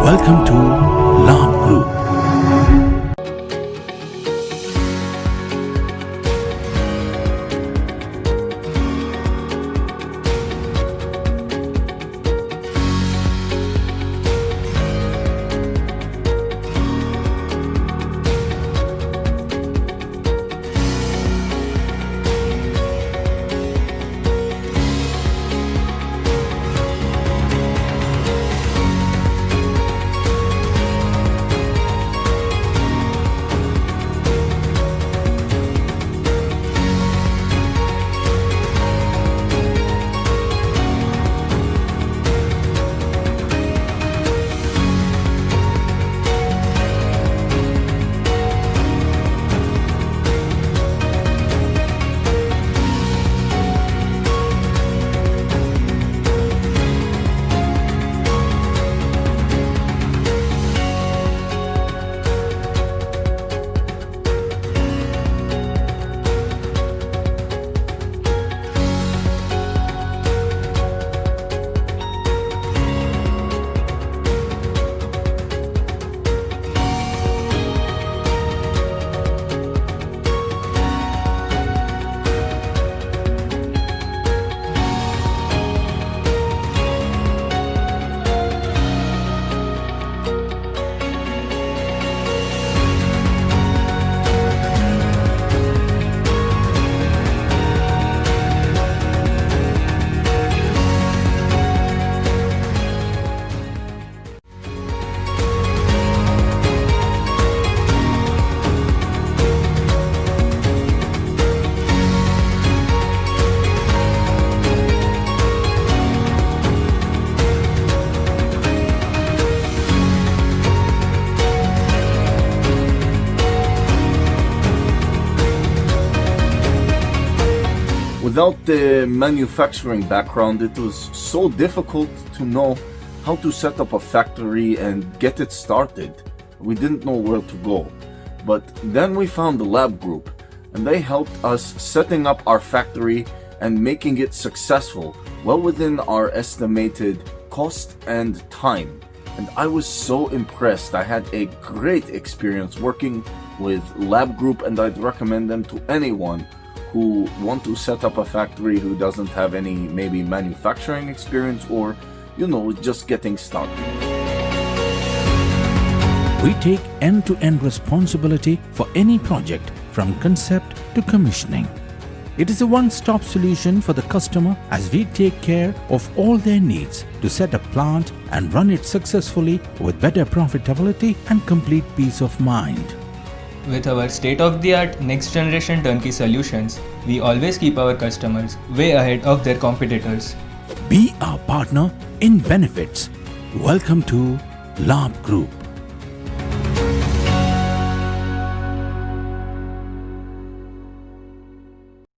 Welcome to Labh Group. Without the manufacturing background, it was so difficult to know how to set up a factory and get it started. We didn't know where to go. But then we found the Labh Group, and they helped us setting up our factory and making it successful, well within our estimated cost and time. And I was so impressed. I had a great experience working with Labh Group, and I'd recommend them to anyone who want to set up a factory who doesn't have any maybe manufacturing experience or, just getting started. We take end-to-end responsibility for any project from concept to commissioning. It is a one-stop solution for the customer as we take care of all their needs to set a plant and run it successfully with better profitability and complete peace of mind. With our state-of-the-art next-generation turnkey solutions, we always keep our customers way ahead of their competitors. Be our partner in benefits. Welcome to Labh Group.